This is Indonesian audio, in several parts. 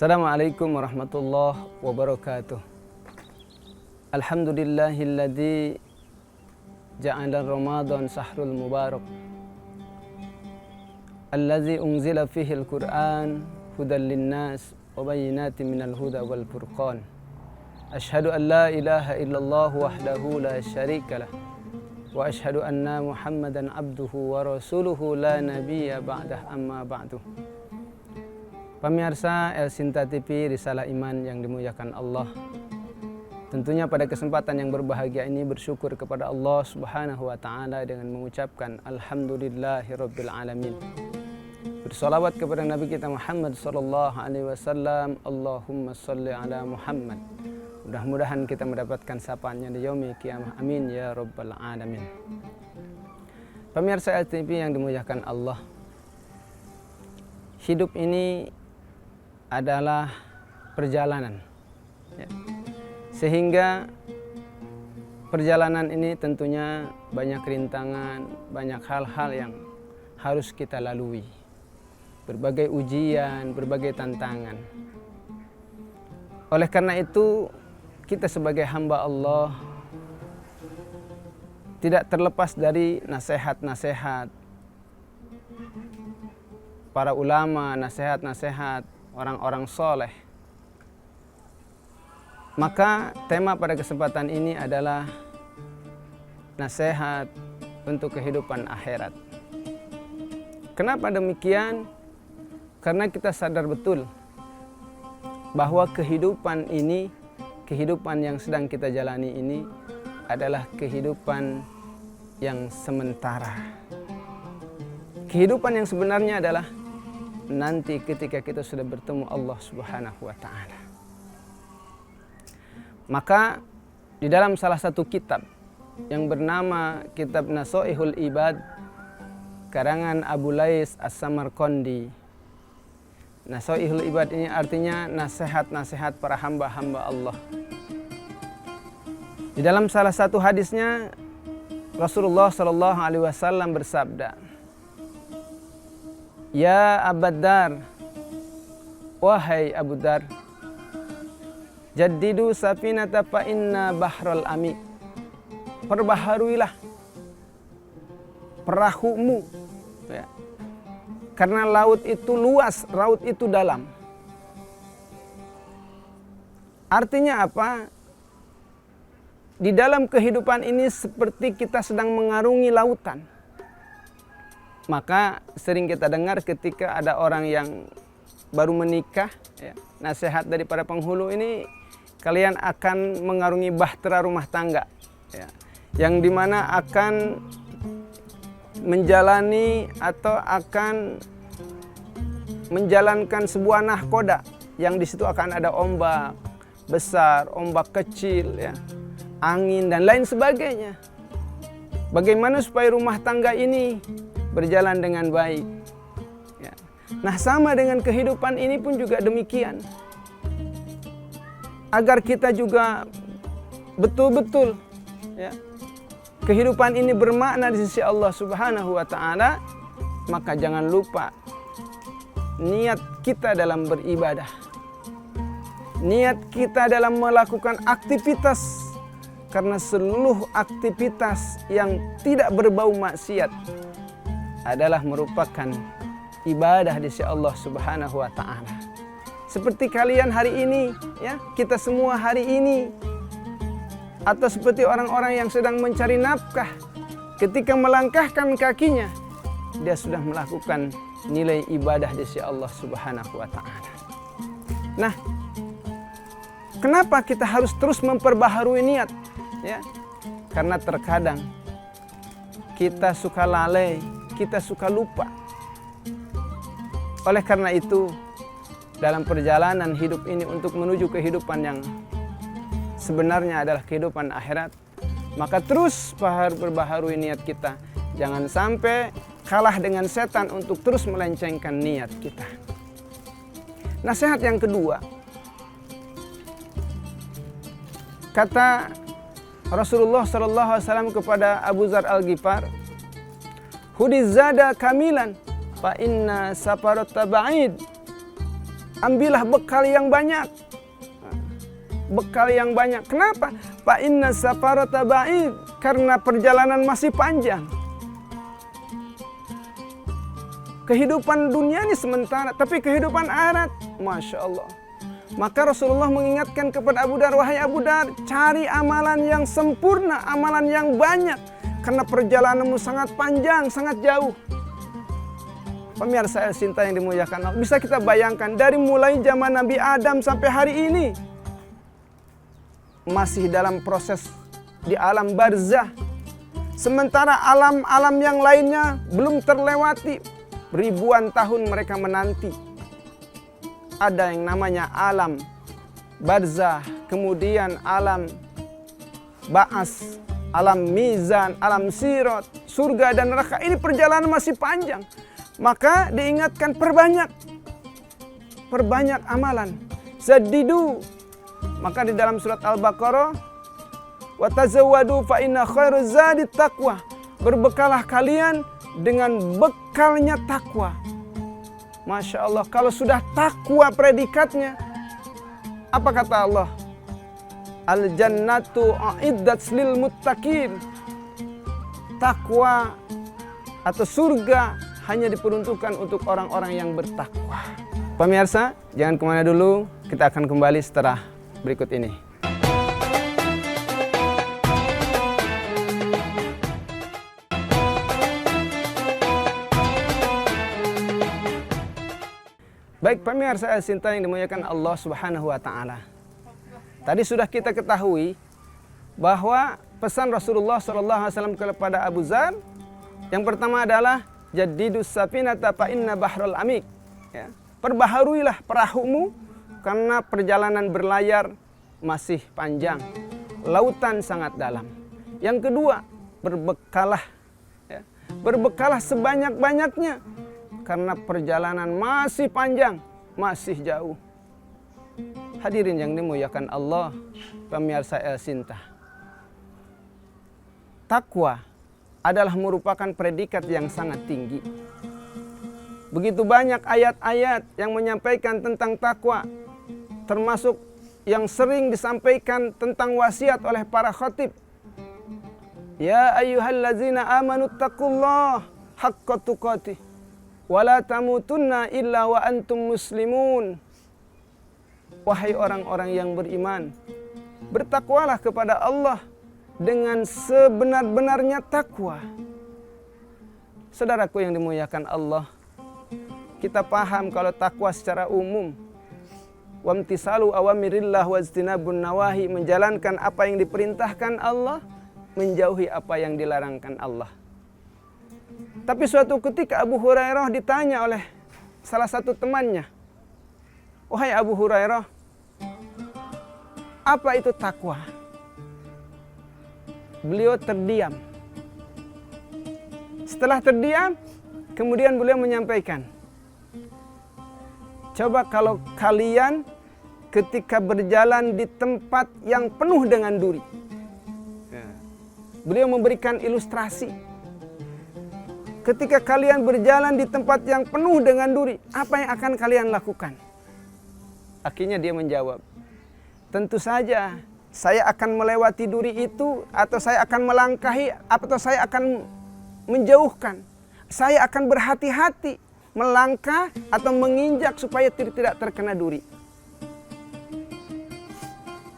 Assalamualaikum warahmatullahi wabarakatuh. Alhamdulillahilladzi ja'ala Ramadan sahrul mubarak alladzi unzila fihi al-Qur'an hudan linnas wa bayyinatin minal huda wal furqan. Asyhadu an la ilaha illallah wahdahu la syarika lah wa asyhadu anna Muhammadan abduhu wa rasuluhu la nabiyya ba'dah amma ba'du. Pemirsa El Sinta TV Risalah Iman yang dimuliakan Allah. Tentunya pada kesempatan yang berbahagia ini bersyukur kepada Allah Subhanahu wa taala dengan mengucapkan alhamdulillahirabbil alamin. Bersolawat kepada Nabi kita Muhammad sallallahu alaihi wasallam. Allahumma shalli ala Muhammad. Mudah-mudahan kita mendapatkan sapaannya di yaumil qiyamah. Amin ya rabbal alamin. Pemirsa El TV yang dimuliakan Allah. Hidup ini adalah perjalanan, ya. Sehingga perjalanan ini tentunya banyak rintangan, banyak hal-hal yang harus kita lalui, berbagai ujian, berbagai tantangan. Oleh karena itu kita sebagai hamba Allah tidak terlepas dari nasihat-nasihat para ulama, nasihat-nasihat orang-orang soleh. Maka tema pada kesempatan ini adalah nasihat untuk kehidupan akhirat. Kenapa demikian? Karena kita sadar betul bahwa kehidupan ini, kehidupan yang sedang kita jalani ini adalah kehidupan yang sementara. Kehidupan yang sebenarnya adalah nanti ketika kita sudah bertemu Allah Subhanahu wa taala. Maka di dalam salah satu kitab yang bernama Kitab Nasoihul Ibad karangan Abu Lais As-Samarqandi. Nasoihul Ibad ini artinya nasihat-nasihat para hamba-hamba Allah. Di dalam salah satu hadisnya Rasulullah sallallahu alaihi wasallam bersabda, "Ya Abu Dar, wahai Abu Dar, jaddidu safinata fa inna bahral ami." Perbaharuilah perahumu, ya. Karena laut itu luas, laut itu dalam. Artinya apa? Di dalam kehidupan ini seperti kita sedang mengarungi lautan. Maka sering kita dengar ketika ada orang yang baru menikah, ya, nasihat dari para penghulu ini, kalian akan mengarungi bahtera rumah tangga, ya, yang dimana akan menjalani atau akan menjalankan sebuah nahkoda yang di situ akan ada ombak besar, ombak kecil, ya, angin dan lain sebagainya. Bagaimana supaya rumah tangga ini berjalan dengan baik, ya. Nah, sama dengan kehidupan ini pun juga demikian. Agar kita juga betul-betul, ya, kehidupan ini bermakna di sisi Allah Subhanahu wa taala, maka jangan lupa niat kita dalam beribadah. Niat kita dalam melakukan aktivitas, karena seluruh aktivitas yang tidak berbau maksiat adalah merupakan ibadah di sisi Allah Subhanahu wa taala. Seperti kalian hari ini, ya, kita semua hari ini, atau seperti orang-orang yang sedang mencari nafkah, ketika melangkahkan kakinya, dia sudah melakukan nilai ibadah di sisi Allah Subhanahu wa taala. Nah, kenapa kita harus terus memperbaharui niat, ya? Karena terkadang kita suka lalai, kita suka lupa. Oleh karena itu, dalam perjalanan hidup ini untuk menuju kehidupan yang sebenarnya adalah kehidupan akhirat, maka terus perbaharui niat kita. Jangan sampai kalah dengan setan untuk terus melencengkan niat kita. Nasihat yang kedua, kata Rasulullah SAW kepada Abu Dzar Al-Ghifar, "Hudizada kamilan fa inna safarata ba'id." ambillah bekal yang banyak. Bekal yang banyak. Kenapa? Fa inna safarata ba'id, karena perjalanan masih panjang. Kehidupan dunia ini sementara, tapi kehidupan akhirat, Masya Allah. Maka Rasulullah mengingatkan kepada Abu Dar, wahai Abu Dar, cari amalan yang sempurna, amalan yang banyak, karena perjalananmu sangat panjang, sangat jauh. Pemirsa cinta yang dimuliakan Allah, bisa kita bayangkan dari mulai zaman Nabi Adam sampai hari ini, masih dalam proses di alam barzah. Sementara alam-alam yang lainnya belum terlewati. Ribuan tahun mereka menanti. Ada yang namanya alam barzah, kemudian alam ba'as, alam mizan, alam sirat, surga dan neraka. Ini perjalanan masih panjang. Maka diingatkan perbanyak amalan. Zadidu. Maka di dalam surat Al-Baqarah, wa tazawwadu fa inna khairuz zadi taqwa. Berbekalah kalian dengan bekalnya takwa. Masya Allah, kalau sudah takwa predikatnya, apa kata Allah? Al-jannatu a'iddat lil muttaqin. Takwa atau surga hanya diperuntukkan untuk orang-orang yang bertakwa. Pemirsa, jangan kemana dulu, kita akan kembali setelah berikut ini. Baik pemirsa cinta yang dimuliakan Allah Subhanahu wa taala. Tadi sudah kita ketahui bahwa pesan Rasulullah sallallahu alaihi wasallam kepada Abu Dzar yang pertama adalah jadidus safinata fa inna bahrul amik. Ya, perbaharuilah perahumu karena perjalanan berlayar masih panjang. Lautan sangat dalam. Yang kedua, berbekalah. Ya, berbekalah sebanyak-banyaknya. Karena perjalanan masih panjang, masih jauh. Hadirin yang dimuliakan Allah, pemirsa cinta. Takwa adalah merupakan predikat yang sangat tinggi. Begitu banyak ayat-ayat yang menyampaikan tentang takwa, termasuk yang sering disampaikan tentang wasiat oleh para khatib. Ya ayyuhallazina amanu taqullaha haqqa tuqatih. Wala tamutunna illa wa antum muslimun. Wahai orang-orang yang beriman, bertakwalah kepada Allah dengan sebenar-benarnya takwa. Saudaraku yang dimuliakan Allah, kita paham kalau takwa secara umum, wamtisalu awamirillah wajtinabun nawahi, menjalankan apa yang diperintahkan Allah, menjauhi apa yang dilarangkan Allah. Tapi suatu ketika Abu Hurairah ditanya oleh salah satu temannya, wahai Abu Hurairah, apa itu takwa? Beliau terdiam. Setelah terdiam, kemudian beliau menyampaikan, coba kalau kalian ketika berjalan di tempat yang penuh dengan duri. Beliau memberikan ilustrasi. Ketika kalian berjalan di tempat yang penuh dengan duri, apa yang akan kalian lakukan? Akhirnya dia menjawab, tentu saja saya akan melewati duri itu, atau saya akan melangkahi, atau saya akan menjauhkan. Saya akan berhati-hati melangkah atau menginjak supaya tidak terkena duri.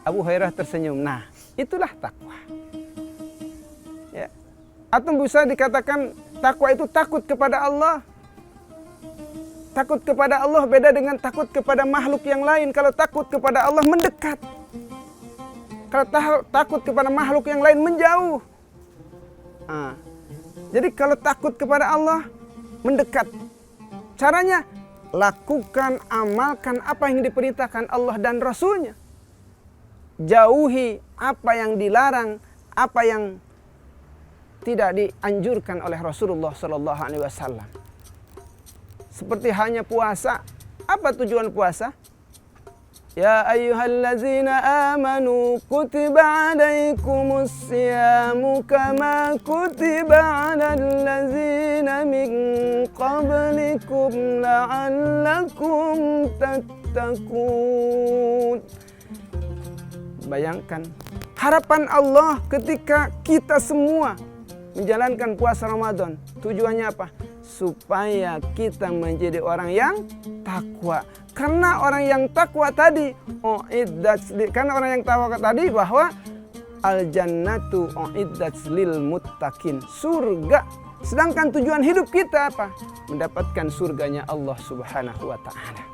Abu Hurairah tersenyum. Nah, itulah takwa. Ya. Atau bisa dikatakan takwa itu takut kepada Allah. Takut kepada Allah beda dengan takut kepada makhluk yang lain. Kalau takut kepada Allah mendekat. Kalau takut kepada makhluk yang lain menjauh. Nah, jadi kalau takut kepada Allah mendekat. Caranya lakukan, amalkan apa yang diperintahkan Allah dan Rasulnya. Jauhi apa yang dilarang, apa yang tidak dianjurkan oleh Rasulullah Sallallahu Alaihi Wasallam. Seperti hanya puasa. Apa tujuan puasa? Ya ayyuhallazina amanu kutiba alaikumus siyamu kama kutiba alal ladzina min qablikum la'allakum tattaqun. yattaqun. Bayangkan harapan Allah ketika kita semua menjalankan puasa Ramadan. Tujuannya apa? Supaya kita menjadi orang yang takwa. Karena orang yang takwa tadi, karena orang yang takwa tadi bahwa al-jannatu uiddat lil muttaqin. Surga. Sedangkan tujuan hidup kita apa? Mendapatkan surganya Allah Subhanahu wa taala.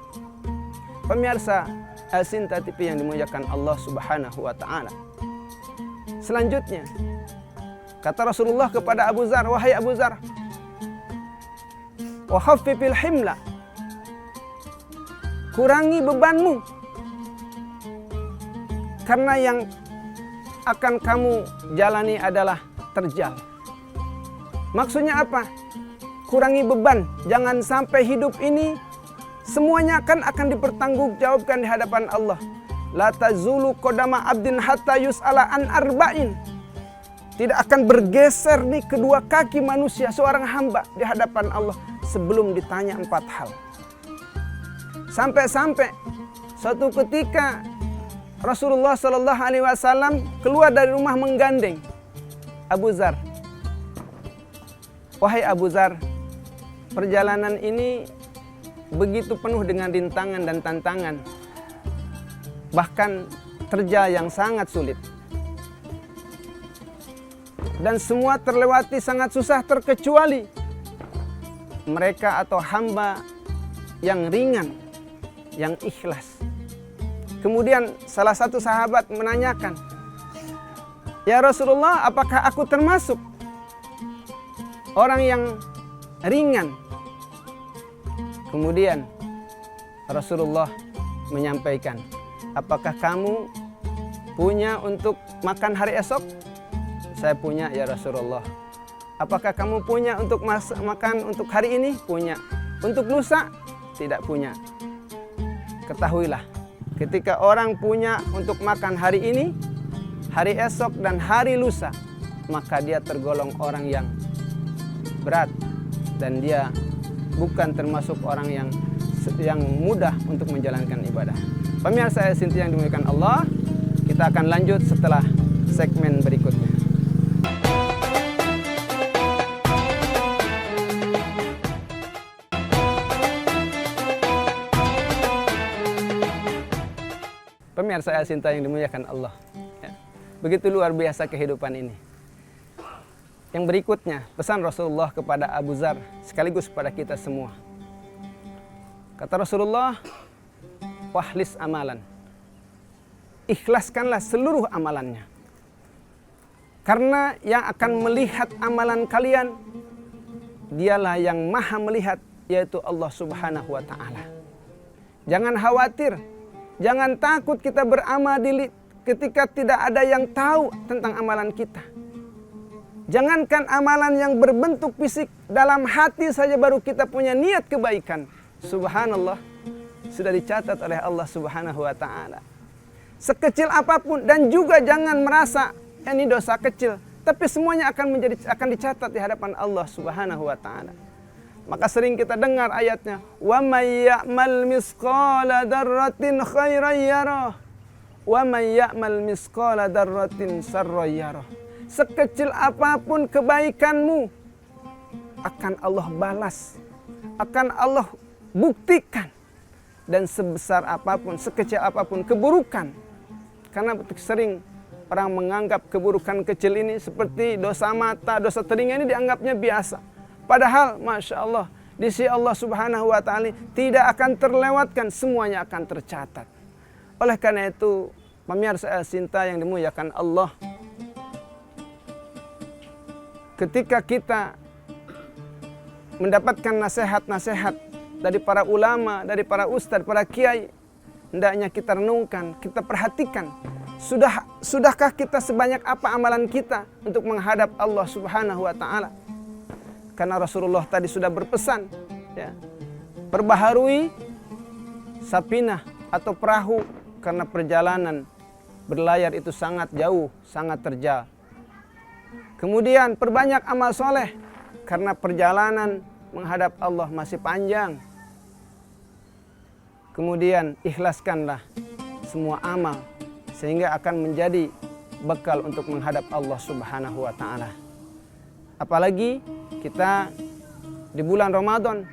Pemirsa Al-Sinta TV yang dimuliakan Allah Subhanahu wa taala. Selanjutnya, kata Rasulullah kepada Abu Dzar, wahai Abu Dzar, wa khaffifil himla. Kurangi bebanmu. Karena yang akan kamu jalani adalah terjal. Maksudnya apa? Kurangi beban. Jangan sampai hidup ini semuanya akan dipertanggungjawabkan di hadapan Allah. La tazulu qadama abdin hatta yus'ala an arba'in. Tidak akan bergeser nih kedua kaki manusia seorang hamba di hadapan Allah sebelum ditanya 4 hal. Sampai-sampai suatu ketika Rasulullah Shallallahu Alaihi Wasallam keluar dari rumah menggandeng Abu Dzar. Wahai Abu Dzar, perjalanan ini begitu penuh dengan rintangan dan tantangan, bahkan terjal yang sangat sulit. Dan semua terlewati sangat susah terkecuali mereka atau hamba yang ringan, yang ikhlas. Kemudian salah satu sahabat menanyakan, ya Rasulullah, apakah aku termasuk orang yang ringan? Kemudian Rasulullah menyampaikan, apakah kamu punya untuk makan hari esok? Saya punya ya Rasulullah. Apakah kamu punya untuk makan untuk hari ini? Punya. Untuk lusa? Tidak punya. Ketahuilah, ketika orang punya untuk makan hari ini, hari esok, dan hari lusa, maka dia tergolong orang yang berat dan dia bukan termasuk orang yang mudah untuk menjalankan ibadah. Pemirsa Sinti yang dimuliakan Allah, kita akan lanjut setelah segmen berikutnya. Pemirsa Sinta yang dimuliakan Allah, ya, begitu luar biasa kehidupan ini. Yang berikutnya, pesan Rasulullah kepada Abu Dzar sekaligus kepada kita semua. Kata Rasulullah, wahlis amalan. Ikhlaskanlah seluruh amalannya. Karena yang akan melihat amalan kalian, dialah yang maha melihat, yaitu Allah Subhanahu wa ta'ala. Jangan khawatir, jangan takut kita beramal ketika tidak ada yang tahu tentang amalan kita. Jangankan amalan yang berbentuk fisik, dalam hati saja baru kita punya niat kebaikan. Subhanallah, sudah dicatat oleh Allah Subhanahu wa ta'ala. Sekecil apapun, dan juga jangan merasa ini dosa kecil, tapi semuanya akan dicatat di hadapan Allah Subhanahu wa ta'ala. Maka sering kita dengar ayatnya, wa may ya'mal misqala dzarratin khairan yarah wa may ya'mal misqala dzarratin syarran yarah. Sekecil apapun kebaikanmu akan Allah balas, akan Allah buktikan. Dan sebesar apapun, sekecil apapun keburukan, karena sering orang menganggap keburukan kecil ini seperti dosa mata, dosa telinga ini dianggapnya biasa. Padahal Masya Allah, di sisi Allah Subhanahu wa ta'ala tidak akan terlewatkan, semuanya akan tercatat. Oleh karena itu, pemirsa Sinta yang dimuliakan Allah, ketika kita mendapatkan nasihat-nasihat dari para ulama, dari para ustadz, para kiai, hendaknya kita renungkan, kita perhatikan. Sudahkah kita sebanyak apa amalan kita untuk menghadap Allah Subhanahu wa ta'ala? Karena Rasulullah tadi sudah berpesan, ya, perbaharui sapinah atau perahu, karena perjalanan berlayar itu sangat jauh, sangat terjal. Kemudian perbanyak amal soleh, karena perjalanan menghadap Allah masih panjang. kemudian ikhlaskanlah semua amal sehingga akan menjadi bekal untuk menghadap Allah Subhanahu wa taala. Apalagi kita di bulan Ramadan,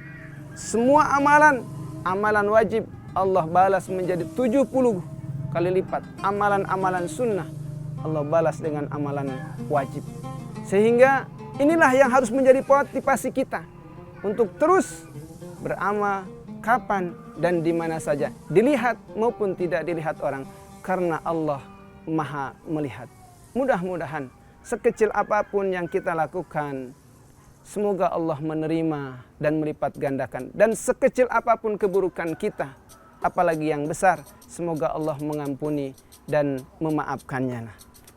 semua amalan wajib Allah balas menjadi 70 kali lipat. Amalan-amalan sunnah Allah balas dengan amalan wajib. Sehingga inilah yang harus menjadi motivasi kita untuk terus beramal kapan dan di mana saja, dilihat maupun tidak dilihat orang, karena Allah Maha melihat. Mudah-mudahan sekecil apapun yang kita lakukan, semoga Allah menerima dan melipat gandakan. Dan sekecil apapun keburukan kita, apalagi yang besar, semoga Allah mengampuni dan memaafkannya.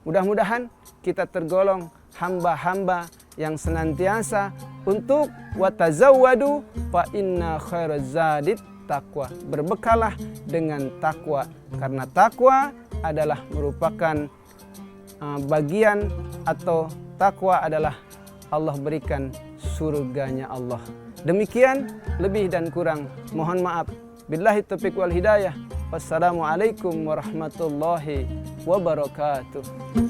Mudah-mudahan kita tergolong hamba-hamba yang senantiasa untuk watazawwadu fa inna khairaz zadit taqwa. Berbekalah dengan takwa, karena takwa adalah merupakan bagian, atau takwa adalah Allah berikan surganya Allah. Demikian, lebih dan kurang mohon maaf. Billahi taufiq wal hidayah. Wassalamualaikum warahmatullahi wabarakatuh.